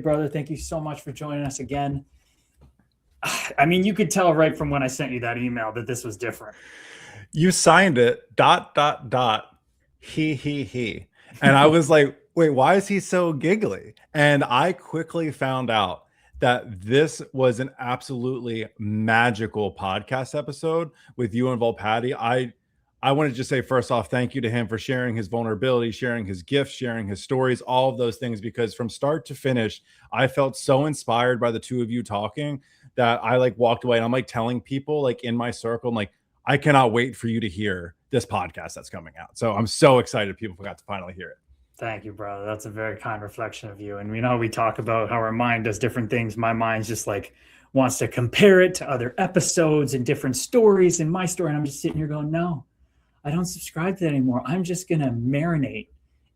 brother. Thank you so much for joining us again. I mean, you could tell right from when I sent you that email that this was different. You signed it, ... he. And I was like, wait, why is he so giggly? And I quickly found out that this was an absolutely magical podcast episode with you and Volpatti. I want to just say, first off, thank you to him for sharing his vulnerability, sharing his gifts, sharing his stories, all of those things, because from start to finish, I felt so inspired by the two of you talking that I like walked away and I'm like telling people like in my circle, I'm like, I cannot wait for you to hear this podcast that's coming out. So I'm so excited people got to finally hear it. Thank you, brother. That's a very kind reflection of you. And we talk about how our mind does different things. My mind's just like wants to compare it to other episodes and different stories in my story. And I'm just sitting here going, no, I don't subscribe to that anymore. I'm just going to marinate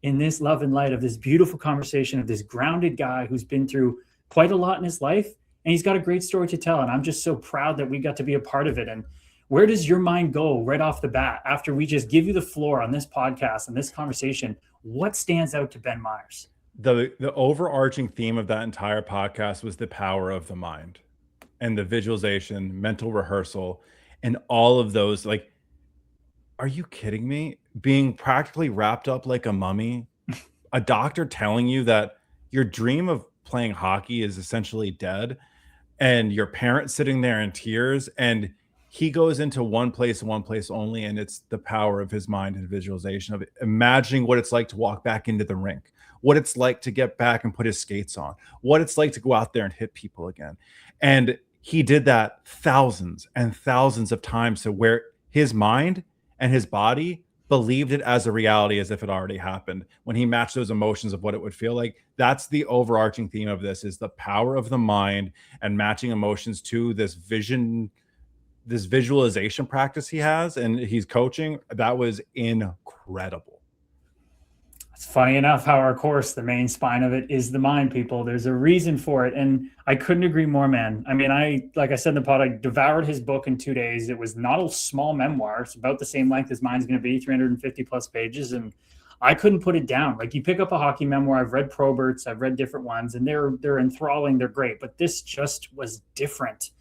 in this love and light of this beautiful conversation of this grounded guy who's been through quite a lot in his life. And he's got a great story to tell. And I'm just so proud that we got to be a part of it. And where does your mind go right off the bat after we just give you the floor on this podcast and this conversation? What stands out to Ben Meyers? The overarching theme of that entire podcast was the power of the mind and the visualization, mental rehearsal, and all of those. Like, are you kidding me? Being practically wrapped up like a mummy, a doctor telling you that your dream of playing hockey is essentially dead, and your parent sitting there in tears, and he goes into one place only, and it's the power of his mind and visualization of imagining what it's like to walk back into the rink, what it's like to get back and put his skates on, what it's like to go out there and hit people again. And he did that thousands and thousands of times, to where his mind and his body believed it as a reality, as if it already happened. When he matched those emotions of what it would feel like, that's the overarching theme of this, is the power of the mind and matching emotions to this vision, this visualization practice he has, and he's coaching. That was incredible. It's funny enough how our course, the main spine of it is the mind, people. There's a reason for it. And I couldn't agree more, man. I mean, like I said in the pod, I devoured his book in 2 days. It was not a small memoir. It's about the same length as mine's going to be, 350 plus pages. And I couldn't put it down. Like, you pick up a hockey memoir, I've read Probert's, I've read different ones, and they're enthralling, they're great. But this just was different,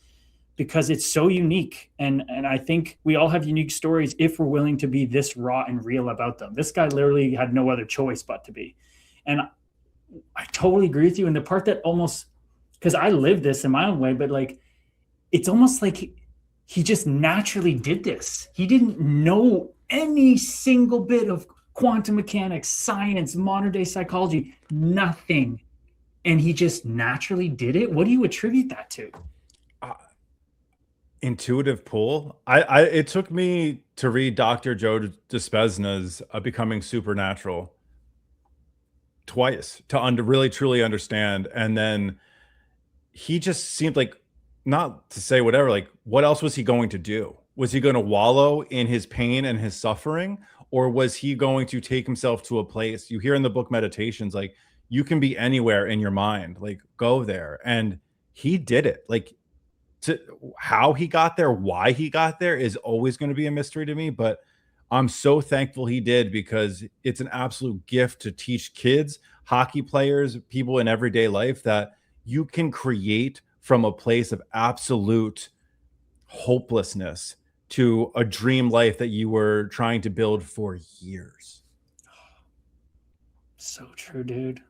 because it's so unique. And I think we all have unique stories if we're willing to be this raw and real about them. This guy literally had no other choice but to be. And I totally agree with you. And the part that almost, because I live this in my own way, but like, it's almost like he just naturally did this. He didn't know any single bit of quantum mechanics, science, modern day psychology, nothing. And he just naturally did it. What do you attribute that to? Intuitive pull. It took me to read Dr. Joe Dispenza's Becoming Supernatural twice to really truly understand. And then he just seemed like, not to say whatever, like, what else was he going to do? Was he going to wallow in his pain and his suffering? Or was he going to take himself to a place? You hear in the book Meditations, like, you can be anywhere in your mind, like, go there. And he did it. Like, to how he got there, why he got there is always going to be a mystery to me, but I'm so thankful he did, because it's an absolute gift to teach kids, hockey players, people in everyday life, that you can create from a place of absolute hopelessness to a dream life that you were trying to build for years. So true, dude.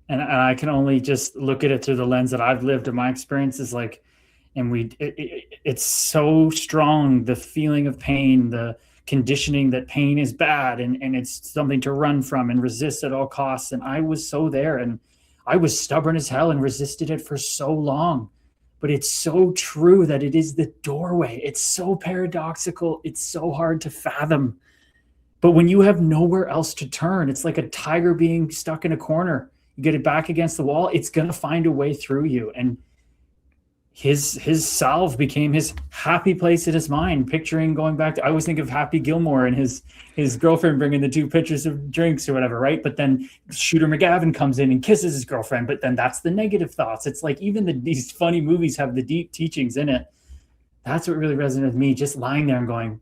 And I can only just look at it through the lens that I've lived, and my experiences, like, and it's so strong, the feeling of pain, the conditioning that pain is bad, and it's something to run from and resist at all costs. And I was so there, and I was stubborn as hell and resisted it for so long. But it's so true that it is the doorway. It's so paradoxical. It's so hard to fathom. But when you have nowhere else to turn, it's like a tiger being stuck in a corner. You get it back against the wall, it's going to find a way through you. And his salve became his happy place in his mind, picturing going back to, I always think of Happy Gilmore and his girlfriend bringing the 2 pitchers of drinks or whatever, right? But then Shooter McGavin comes in and kisses his girlfriend, but then that's the negative thoughts. It's like, even these funny movies have the deep teachings in it. That's what really resonated with me, just lying there and going,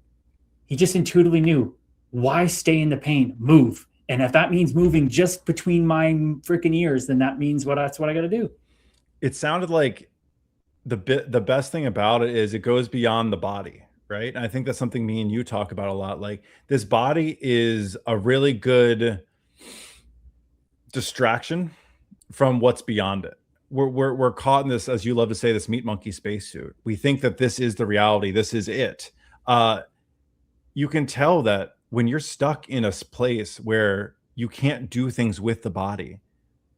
he just intuitively knew, why stay in the pain? Move. And if that means moving just between my freaking ears, then that means that's what I got to do. it sounded like the best thing about it is it goes beyond the body, right? And I think that's something me and you talk about a lot. Like this body is a really good distraction from what's beyond it. We're caught in this, as you love to say, this meat monkey spacesuit. We think that this is the reality. This is it. You can tell that when you're stuck in a place where you can't do things with the body,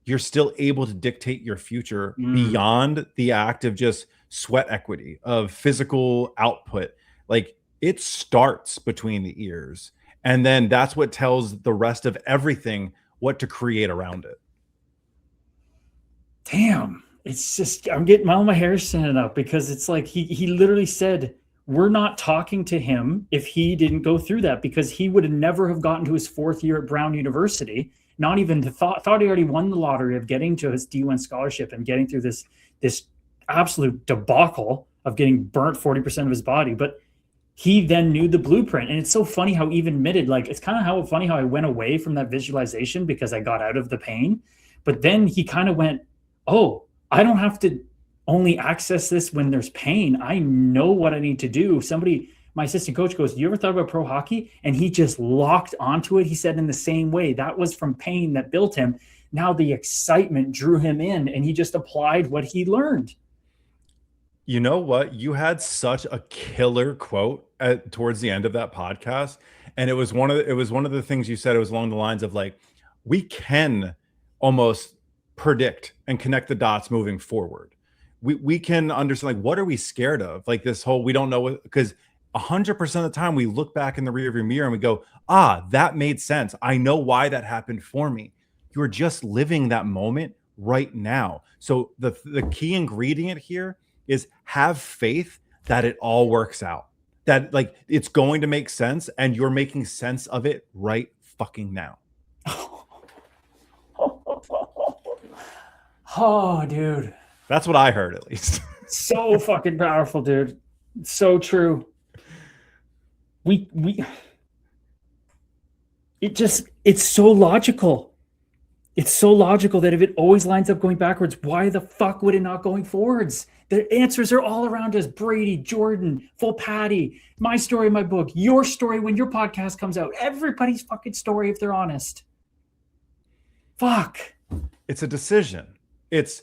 you're still able to dictate your future beyond the act of just sweat equity, of physical output. Like it starts between the ears. And then that's what tells the rest of everything what to create around it. Damn. It's just, I'm getting all my hair standing up because it's like he literally said, we're not talking to him if he didn't go through that, because he would have never have gotten to his 4th year at Brown University. Not even thought he already won the lottery of getting to his D1 scholarship and getting through this absolute debacle of getting burnt 40% of his body. But he then knew the blueprint. And it's so funny how even admitted, like, it's kind of funny how I went away from that visualization because I got out of the pain. But then he kind of went, oh, I don't have to only access this when there's pain. I know what I need to do. My assistant coach goes, you ever thought about pro hockey? And he just locked onto it. He said in the same way, that was from pain that built him. Now the excitement drew him in and he just applied what he learned. You know what? You had such a killer quote towards the end of that podcast. And it was one of the things you said. It was along the lines of like, we can almost predict and connect the dots moving forward. We can understand, like, what are we scared of? Like this whole, we don't know what, because 100% of the time we look back in the rearview mirror and we go, that made sense. I know why that happened for me. You're just living that moment right now. So the key ingredient here is have faith that it all works out, that like it's going to make sense and you're making sense of it right fucking now. Oh, dude. That's what I heard, at least. So fucking powerful, dude. So true. It's so logical. It's so logical that if it always lines up going backwards, why the fuck would it not going forwards? The answers are all around us. Brady, Jordan, Full Patty, my story, my book, your story when your podcast comes out, everybody's fucking story if they're honest. Fuck. It's a decision. It's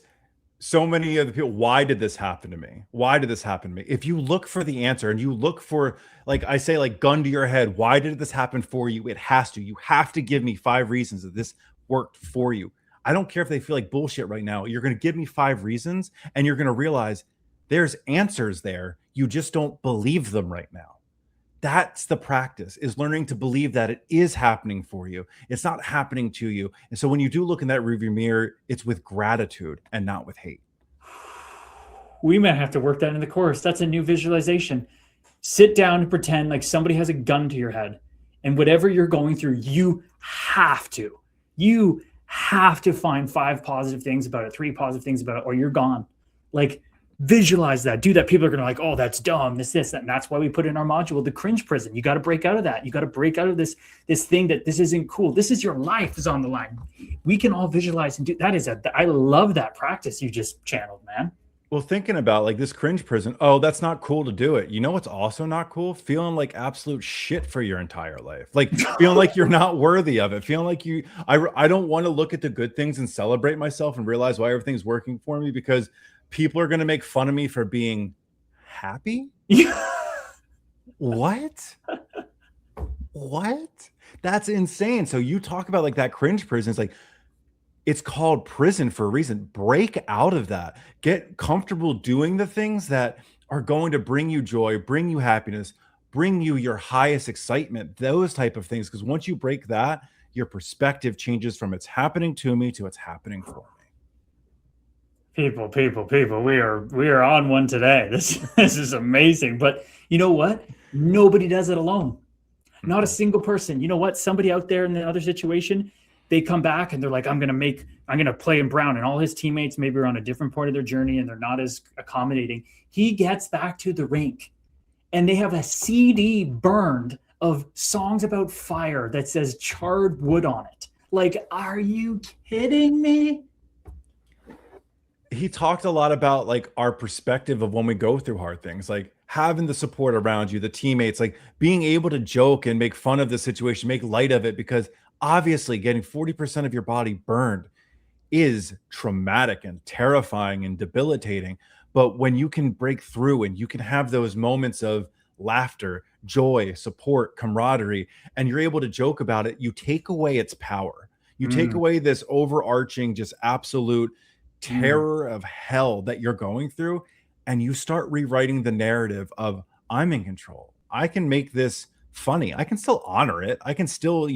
so many of the people, why did this happen to me? Why did this happen to me? If you look for the answer and you look for, like I say, like gun to your head, why did this happen for you? It has to. You have to give me 5 reasons that this worked for you. I don't care if they feel like bullshit right now. You're going to give me 5 reasons and you're going to realize there's answers there. You just don't believe them right now. That's the practice, is learning to believe that it is happening for you. It's not happening to you. And so when you do look in that rearview mirror, it's with gratitude and not with hate. We might have to work that in the course. That's a new visualization. Sit down and pretend like somebody has a gun to your head. And whatever you're going through, you have to find 5 positive things about it, 3 positive things about it, or you're gone. Like, visualize that. Do that. People are going to like, oh, that's dumb. That. And that's why we put in our module, the cringe prison. You got to break out of that. You got to break out of this thing that this isn't cool. This is your life is on the line. We can all visualize and do that. I love that practice you just channeled, man. Well, thinking about like this cringe prison, oh, that's not cool to do it. You know what's also not cool? Feeling like absolute shit for your entire life. Like feeling like you're not worthy of it. Feeling like I don't want to look at the good things and celebrate myself and realize why everything's working for me, because people are going to make fun of me for being happy. What? That's insane. So you talk about like that cringe prison. It's like, it's called prison for a reason. Break out of that. Get comfortable doing the things that are going to bring you joy, bring you happiness, bring you your highest excitement, those type of things. Because once you break that, your perspective changes from it's happening to me to it's happening for me. People, we are on one today. This is amazing. But you know what? Nobody does it alone. Not a single person. You know what? Somebody out there in the other situation, they come back and they're like, I'm going to play in Brown, and all his teammates maybe are on a different part of their journey and they're not as accommodating. He gets back to the rink and they have a CD burned of songs about fire that says charred wood on it. Like, are you kidding me? he talked a lot about like our perspective of when we go through hard things, like having the support around you, the teammates, like being able to joke and make fun of the situation, make light of it, because obviously getting 40% of your body burned is traumatic and terrifying and debilitating. But when you can break through and you can have those moments of laughter, joy, support, camaraderie, and you're able to joke about it, you take away its power. You take Mm, away this overarching, just absolute mm, terror of hell that you're going through, and you start rewriting the narrative of I'm in control. I can make this funny. I can still honor it. I can still,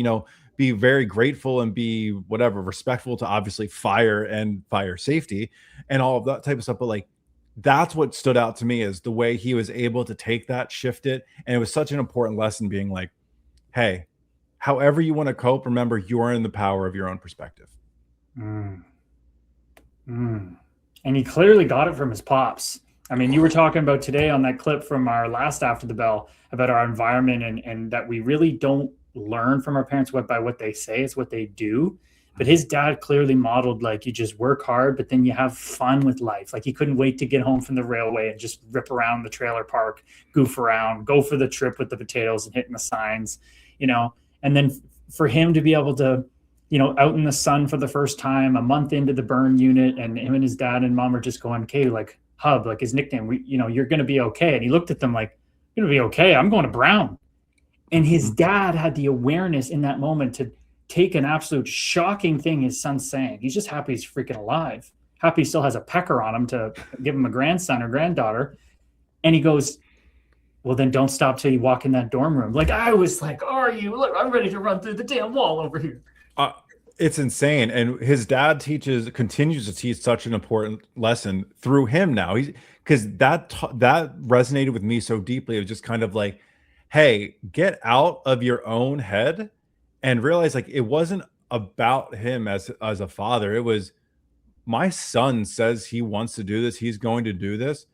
be very grateful and be whatever respectful to obviously fire and fire safety and all of that type of stuff. But like that's what stood out to me is the way he was able to take that, shift it. And it was such an important lesson being like, hey, however you want to cope, remember you're in the power of your own perspective. mm, mm. And he clearly got it from his pops. I mean, you were talking about today on that clip from our last After the Bell about our environment and that we really don't learn from our parents by what they say, it's what they do. But his dad clearly modeled like you just work hard, but then you have fun with life. Like he couldn't wait to get home from the railway and just rip around the trailer park, goof around, go for the trip with the potatoes and hitting the signs, you know. And then for him to be able to, out in the sun for the first time, a month into the burn unit, and him and his dad and mom are just going, okay, like Hub, like his nickname, you're going to be okay. And he looked at them like, you're going to be okay. I'm going to Brown. And his dad had the awareness in that moment to take an absolute shocking thing his son's saying. He's just happy he's freaking alive, happy he still has a pecker on him to give him a grandson or granddaughter. And he goes, well, then don't stop till you walk in that dorm room. Like, I was like, are you? Look, I'm ready to run through the damn wall over here. Uh, it's insane. And his dad continues to teach such an important lesson through him now. He's because that resonated with me so deeply. It was just kind of like, hey, get out of your own head and realize like it wasn't about him as a father. It was my son says he wants to do this. He's going to do this.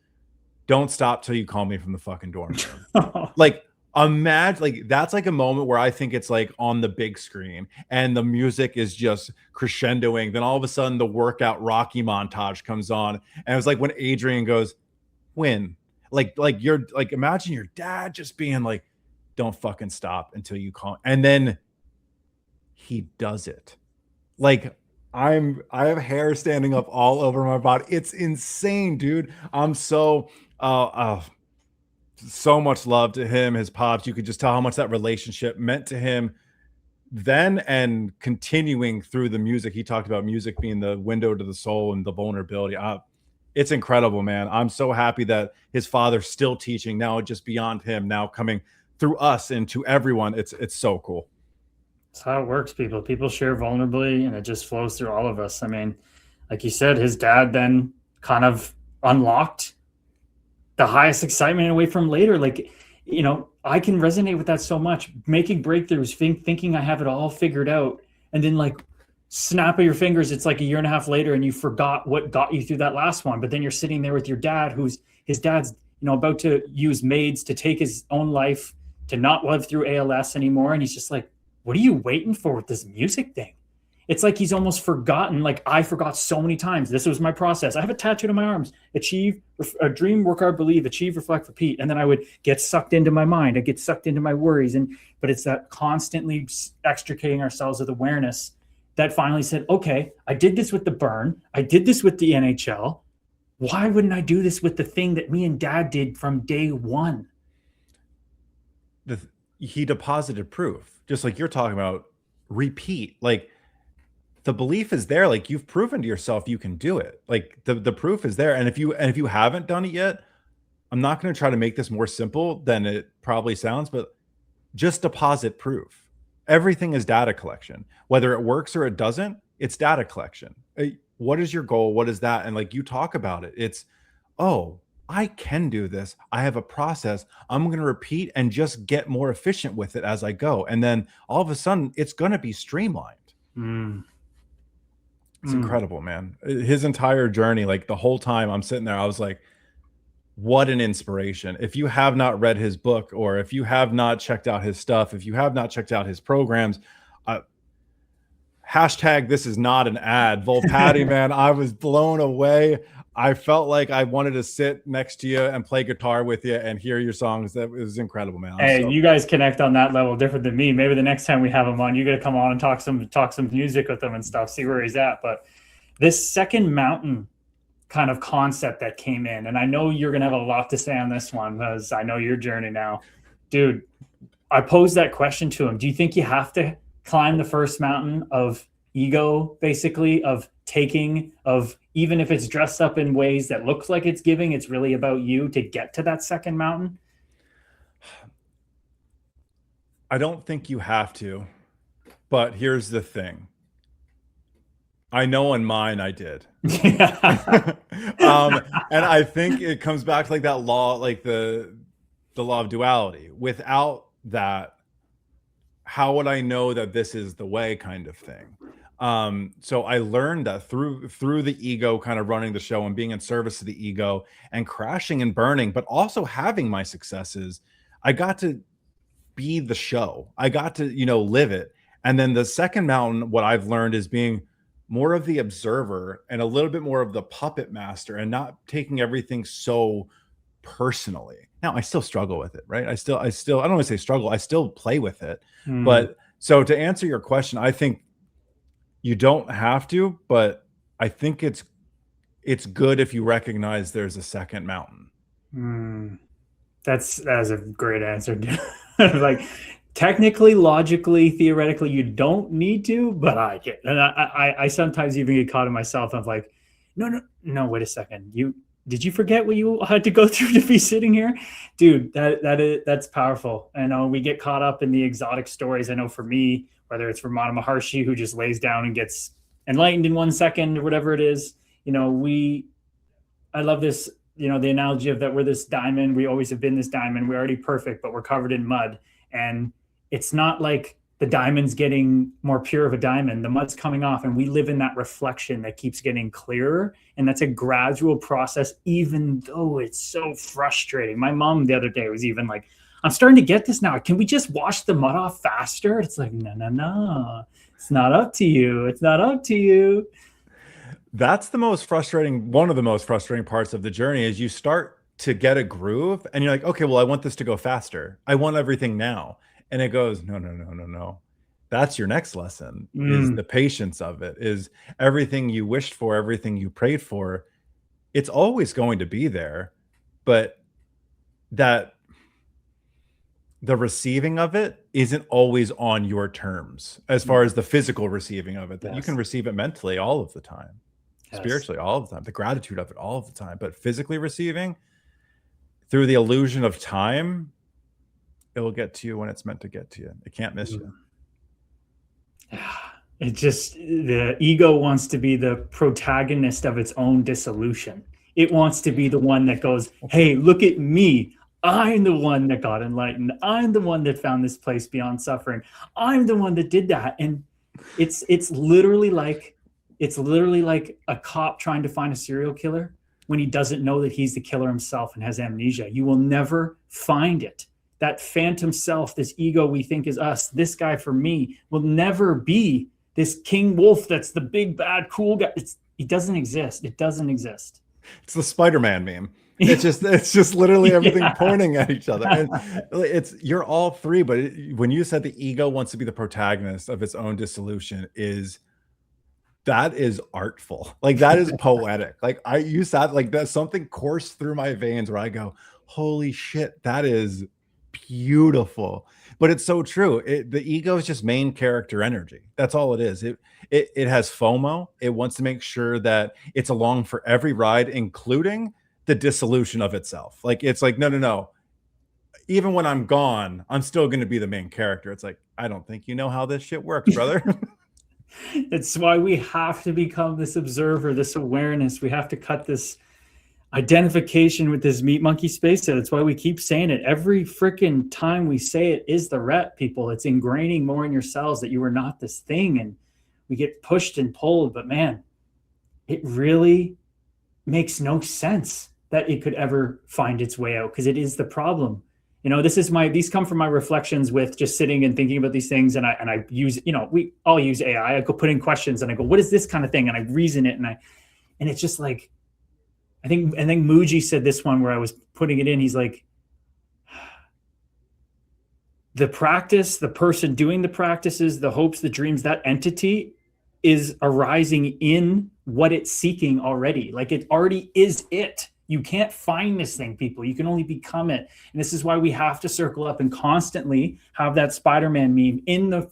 Don't stop till you call me from the fucking dorm room. Like imagine like that's like a moment where I think it's like on the big screen and the music is just crescendoing. Then all of a sudden the workout Rocky montage comes on. And it was like when Adrian goes, win. Like you're like imagine your dad just being like, don't fucking stop until you call. And then he does it. Like I have hair standing up all over my body. It's insane, dude. I'm so much love to him, his pops. You could just tell how much that relationship meant to him then and continuing through the music. He talked about music being the window to the soul and the vulnerability. It's incredible, man. I'm so happy that his father's still teaching now, just beyond him, now coming through us and to everyone. It's so cool. That's how it works, people. People share vulnerably and it just flows through all of us. I mean, like you said, his dad then kind of unlocked the highest excitement away from later. Like, I can resonate with that so much. Making breakthroughs, thinking I have it all figured out, and then like snap of your fingers, it's like a year and a half later, and you forgot what got you through that last one. But then you're sitting there with your dad, his dad's about to use maids to take his own life, to not live through ALS anymore, and he's just like, "What are you waiting for with this music thing?" It's like he's almost forgotten. Like I forgot so many times. This was my process. I have a tattoo on my arms: achieve, dream, work hard, believe, achieve, reflect, repeat. And then I would get sucked into my mind. I get sucked into my worries. But it's that constantly extricating ourselves with awareness that finally said, okay, I did this with the burn. I did this with the NHL. Why wouldn't I do this with the thing that me and dad did from day one? He deposited proof, just like you're talking about. Repeat, like the belief is there. Like you've proven to yourself you can do it. Like the proof is there. And if you haven't done it yet, I'm not going to try to make this more simple than it probably sounds, but just deposit proof. Everything is data collection. Whether it works or it doesn't, it's data collection. What is your goal? What is that? And like you talk about it, it's, oh, I can do this. I have a process. I'm going to repeat and just get more efficient with it as I go. And then all of a sudden it's going to be streamlined. Mm. It's incredible, man. His entire journey, like the whole time I'm sitting there, I was like, what an inspiration. If you have not read his book, or if you have not checked out his stuff, if you have not checked out his programs, Hashtag this is not an ad. Volpatti, man, I was blown away. I felt like I wanted to sit next to you and play guitar with you and hear your songs. That was incredible, man. Hey, you guys connect on that level different than me. Maybe the next time we have him on, you got to come on and talk some music with him and stuff, see where he's at. But this second mountain kind of concept that came in, and I know you're going to have a lot to say on this one because I know your journey now. Dude, I posed that question to him. Do you think you have to climb the first mountain of ego, basically, of taking, of even if it's dressed up in ways that looks like it's giving, it's really about you to get to that second mountain? I don't think you have to, but here's the thing. I know in mine I did. And I think it comes back to like that law, like the law of duality. Without that, how would I know that this is the way, kind of thing? So I learned that through the ego kind of running the show and being in service to the ego and crashing and burning, but also having my successes. I got to be the show. I got to, live it. And then the second mountain, what I've learned is being more of the observer and a little bit more of the puppet master and not taking everything so personally. Now I still struggle with it, right? I don't want to say struggle. I still play with it. But so to answer your question, I think you don't have to, but I think it's good if you recognize there's a second mountain. That is a great answer. Like technically, logically, theoretically, you don't need to, but I get, and I sometimes even get caught in myself of like, no, wait a second. Did you forget what you had to go through to be sitting here? Dude, that's powerful. I know we get caught up in the exotic stories. I know for me, whether it's Ramana Maharshi, who just lays down and gets enlightened in 1 second or whatever it is, I love this, the analogy of that we're this diamond. We always have been this diamond. We're already perfect, but we're covered in mud. And it's not like the diamond's getting more pure of a diamond. The mud's coming off, and we live in that reflection that keeps getting clearer. And that's a gradual process, even though it's so frustrating. My mom the other day was even like, I'm starting to get this now. Can we just wash the mud off faster? It's like, no. It's not up to you. It's not up to you. That's one of the most frustrating parts of the journey is you start to get a groove and you're like, okay, well, I want this to go faster. I want everything now. And it goes, no. That's your next lesson is the patience of it, is everything you wished for, everything you prayed for. It's always going to be there, but that the receiving of it isn't always on your terms as far as the physical receiving of it, that you can receive it mentally all of the time, spiritually all of the time, the gratitude of it all of the time, but physically receiving through the illusion of time, it will get to you when it's meant to get to you. It can't miss you. It just, the ego wants to be the protagonist of its own dissolution. It wants to be the one that goes, hey, look at me. I'm the one that got enlightened. I'm the one that found this place beyond suffering. I'm the one that did that. And it's literally like a cop trying to find a serial killer when he doesn't know that he's the killer himself and has amnesia. You will never find it. That phantom self, this ego we think is us, this guy for me, will never be this king wolf that's the big, bad, cool guy. He doesn't exist. It doesn't exist. It's the Spider-Man meme. It's just literally everything pointing at each other. And you're all three, but when you said the ego wants to be the protagonist of its own dissolution, that is artful. Like that is poetic. Like you said, like that's something coursed through my veins where I go, holy shit, that is beautiful. But it's so true. The ego is just main character energy. That's all it is. It has FOMO. It wants to make sure that it's along for every ride, including the dissolution of itself. Like it's like, no. Even when I'm gone, I'm still going to be the main character. It's like, I don't think you know how this shit works, brother. It's why we have to become this observer, this awareness. We have to cut this identification with this meat monkey space. That's why we keep saying it. Every freaking time we say it is the rep, people. It's ingraining more in yourselves that you are not this thing. And we get pushed and pulled. But man, it really makes no sense that it could ever find its way out, because it is the problem. these come from my reflections with just sitting and thinking about these things. And I use, we all use AI. I go put in questions and I go, what is this kind of thing? And I reason it. And it's just like, I think Muji said this one where I was putting it in. He's like, the practice, the person doing the practices, the hopes, the dreams, that entity is arising in what it's seeking already. Like it already is it. You can't find this thing, people. You can only become it. And this is why we have to circle up and constantly have that Spider-Man meme in the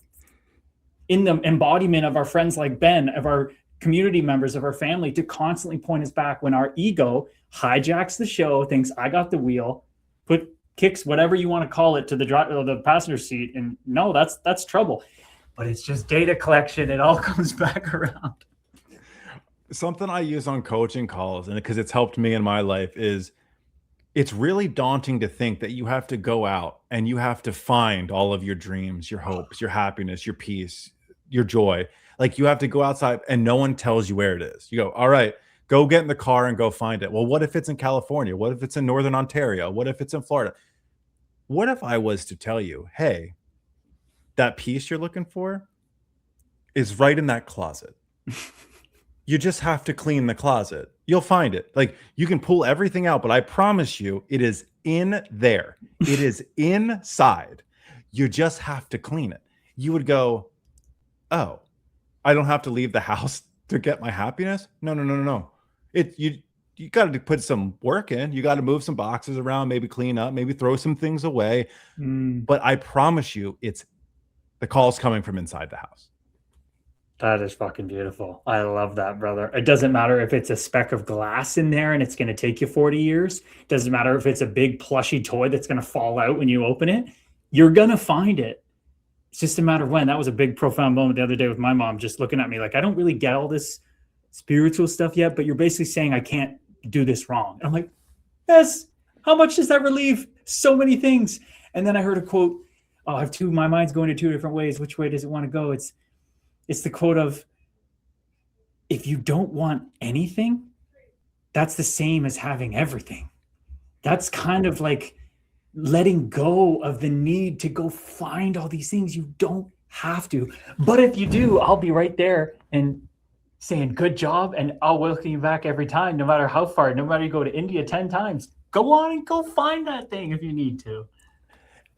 embodiment of our friends like Ben, of our community members, of our family, to constantly point us back when our ego hijacks the show, thinks I got the wheel, kicks whatever you want to call it to the passenger seat. And no, that's trouble. But it's just data collection. It all comes back around. Something I use on coaching calls, and because it's helped me in my life, is it's really daunting to think that you have to go out and you have to find all of your dreams, your hopes, your happiness, your peace, your joy. Like you have to go outside and no one tells you where it is. You go, all right, go get in the car and go find it. Well, what if it's in California? What if it's in Northern Ontario? What if it's in Florida? What if I was to tell you, hey, that peace you're looking for is right in that closet. You just have to clean the closet. You'll find it. Like you can pull everything out, but I promise you it is in there. It is inside. You just have to clean it. You would go, oh, I don't have to leave the house to get my happiness. No. You got to put some work in. You got to move some boxes around, maybe clean up, maybe throw some things away. But I promise you the call's coming from inside the house. That is fucking beautiful. I love that, brother. It doesn't matter if it's a speck of glass in there and it's going to take you 40 years. It doesn't matter if it's a big plushy toy that's going to fall out when you open it. You're going to find it. It's just a matter of when. That was a big, profound moment the other day with my mom, just looking at me like, I don't really get all this spiritual stuff yet, but you're basically saying I can't do this wrong. And I'm like, yes. How much does that relieve so many things? And then I heard a quote. Oh, my mind's going in two different ways. Which way does it want to go? It's the quote of, if you don't want anything, that's the same as having everything. That's kind of like letting go of the need to go find all these things. You don't have to. But if you do, I'll be right there and saying, good job. And I'll welcome you back every time, no matter how far, no matter you go to India 10 times, go on and go find that thing if you need to.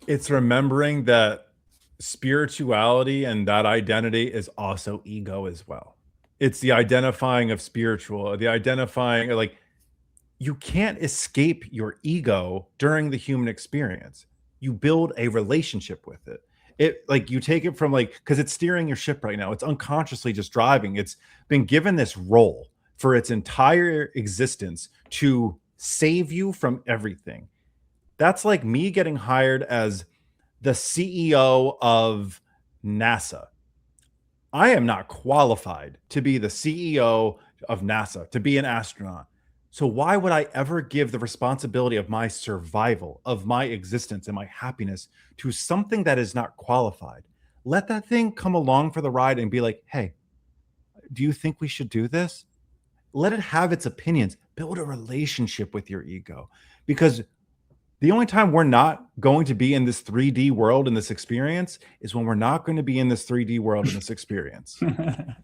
It's remembering that spirituality and that identity is also ego as well. It's the identifying of spiritual, the identifying, like you can't escape your ego during the human experience. You build a relationship with it. It like you take it from like, because it's steering your ship right now. It's unconsciously just driving. It's been given this role for its entire existence to save you from everything. That's like me getting hired as the CEO of NASA. I am not qualified to be the CEO of NASA, to be an astronaut. So why would I ever give the responsibility of my survival, of my existence and my happiness to something that is not qualified? Let that thing come along for the ride and be like, hey, do you think we should do this? Let it have its opinions. Build a relationship with your ego, because the only time we're not going to be in this 3D world in this experience is when we're not going to be in this 3D world in this experience.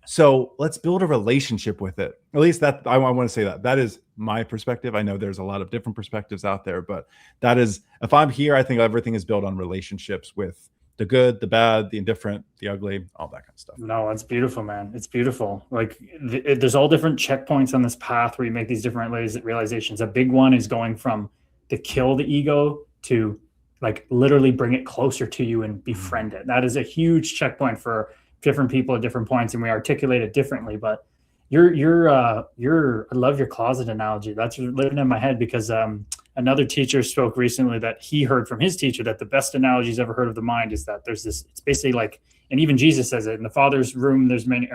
So let's build a relationship with it. At least that I want to say that is my perspective. I know there's a lot of different perspectives out there, but that is, if I'm here, I think everything is built on relationships with the good, the bad, the indifferent, the ugly, all that kind of stuff. No, it's beautiful, man. It's beautiful. Like there's all different checkpoints on this path where you make these different realizations. A big one is going from to kill the ego to like literally bring it closer to you and befriend it. That is a huge checkpoint for different people at different points, and we articulate it differently. But I love your closet analogy. That's living in my head because another teacher spoke recently that he heard from his teacher that the best analogy he's ever heard of the mind is that there's this, it's basically like, and even Jesus says it, in the Father's room, there's many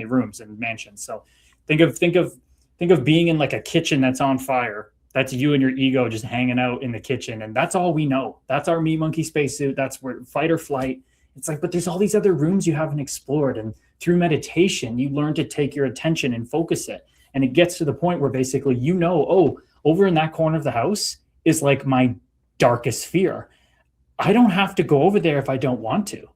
rooms and mansions. So think of being in like a kitchen that's on fire. That's you and your ego just hanging out in the kitchen. And that's all we know. That's our me monkey spacesuit. That's where fight or flight. It's like, but there's all these other rooms you haven't explored. And through meditation, you learn to take your attention and focus it. And it gets to the point where basically, oh, over in that corner of the house is like my darkest fear. I don't have to go over there if I don't want to.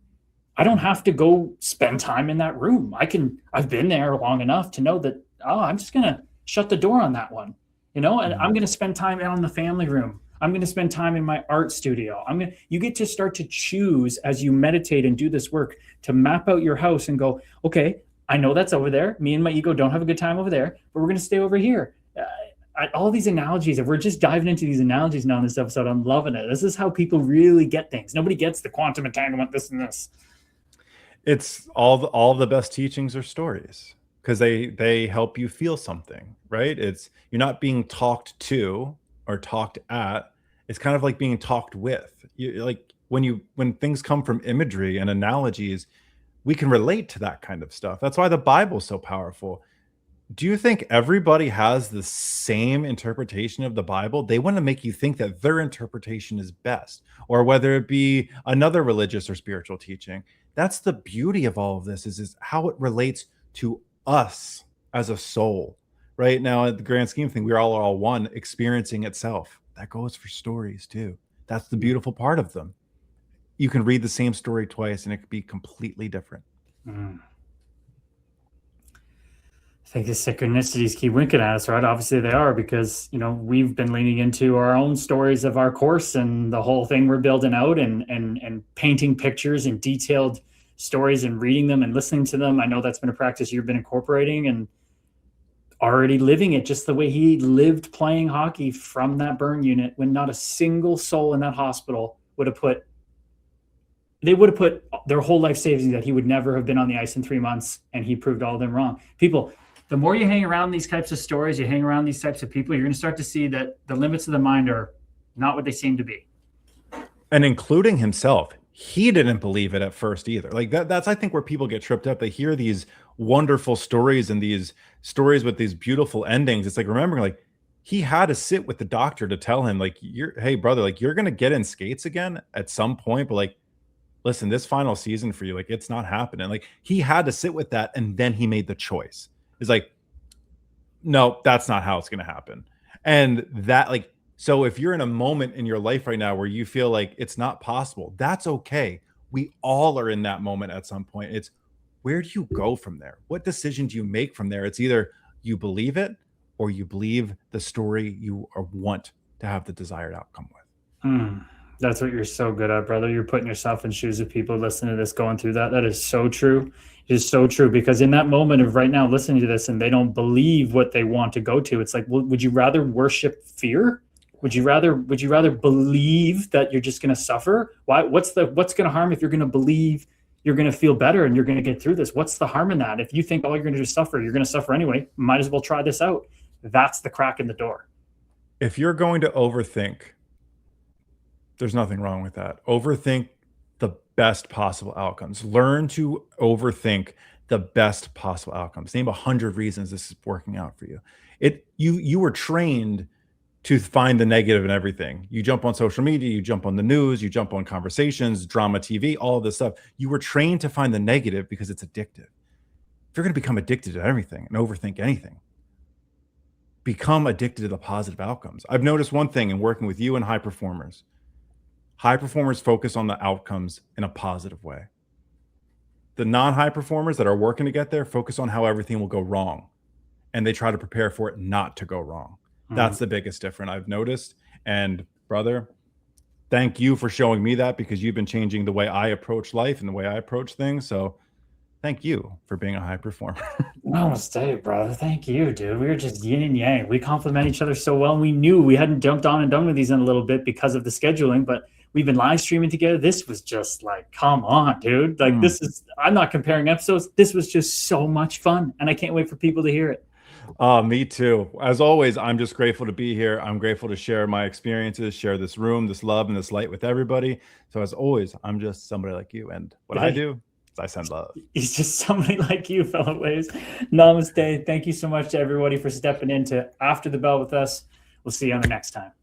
I don't have to go spend time in that room. I've been there long enough to know that, oh, I'm just going to shut the door on that one, and I'm going to spend time out in the family room. I'm going to spend time in my art studio. You get to start to choose as you meditate and do this work to map out your house and go, okay, I know that's over there. Me and my ego don't have a good time over there, but we're going to stay over here. All these analogies, if we're just diving into these analogies now in this episode, I'm loving it. This is how people really get things. Nobody gets the quantum entanglement, this and this. It's all the best teachings are stories, because they help you feel something, right? You're not being talked to or talked at. It's kind of like being talked with. Like when things come from imagery and analogies, we can relate to that kind of stuff. That's why the Bible's so powerful. Do you think everybody has the same interpretation of the Bible? They want to make you think that their interpretation is best, or whether it be another religious or spiritual teaching. That's the beauty of all of this is how it relates to us as a soul. Right now, at the grand scheme thing, we're all one experiencing itself. That goes for stories too. That's the beautiful part of them. You can read the same story twice and it could be completely different. I think the synchronicities keep winking at us, right? Obviously they are, because we've been leaning into our own stories of our course and the whole thing we're building out, and painting pictures and detailed stories and reading them and listening to them. I know that's been a practice you've been incorporating and already living it just the way he lived playing hockey from that burn unit, when not a single soul in that hospital would have put their whole life savings that he would never have been on the ice in 3 months, and he proved all of them wrong. People, the more you hang around these types of stories, you hang around these types of people, you're going to start to see that the limits of the mind are not what they seem to be. And including himself, he didn't believe it at first either. Like that's I think where people get tripped up. They hear these wonderful stories and these stories with these beautiful endings. It's like, remembering, like, he had to sit with the doctor to tell him, like, hey brother, like, you're going to get in skates again at some point, but like, listen, this final season for you, like, it's not happening. Like, he had to sit with that, and then he made the choice. It's like, no, that's not how it's going to happen. And that, like, so if you're in a moment in your life right now where you feel like it's not possible, that's okay. We all are in that moment at some point. It's, where do you go from there? What decision do you make from there? It's either you believe it or you believe the story you want to have the desired outcome with. That's what you're so good at, brother. You're putting yourself in shoes of people listening to this, going through that. That is so true. It is so true, because in that moment of right now listening to this and they don't believe what they want to go to, it's like, well, would you rather worship fear? Would you rather believe that you're just going to suffer? What's going to harm if you're going to believe you're going to feel better and you're going to get through this? What's the harm in that? If you think all you're going to do is suffer, you're going to suffer anyway. Might as well try this out. That's the crack in the door. If you're going to overthink, there's nothing wrong with that. Overthink the best possible outcomes. Learn to overthink the best possible outcomes. Name 100 reasons this is working out for you. You were trained to find the negative in everything. You jump on social media, you jump on the news, you jump on conversations, drama TV, all of this stuff. You were trained to find the negative because it's addictive. If you're going to become addicted to everything and overthink anything, become addicted to the positive outcomes. I've noticed one thing in working with you and high performers. High performers focus on the outcomes in a positive way. The non-high performers that are working to get there focus on how everything will go wrong, and they try to prepare for it not to go wrong. That's the biggest difference I've noticed. And brother, thank you for showing me that, because you've been changing the way I approach life and the way I approach things. So thank you for being a high performer. Namaste, brother. Thank you, dude. We were just yin and yang. We complement each other so well. We knew we hadn't jumped on and done with these in a little bit because of the scheduling, but we've been live streaming together. This was just like, come on, dude. Like, this is, I'm not comparing episodes. This was just so much fun, and I can't wait for people to hear it. Me too. As always, I'm just grateful to be here. I'm grateful to share my experiences, share this room, this love, and this light with everybody. So as always, I'm just somebody like you. And what I do is I send love. He's just somebody like you, fellow waves. Namaste. Thank you so much to everybody for stepping into After the Bell with us. We'll see you on the next time.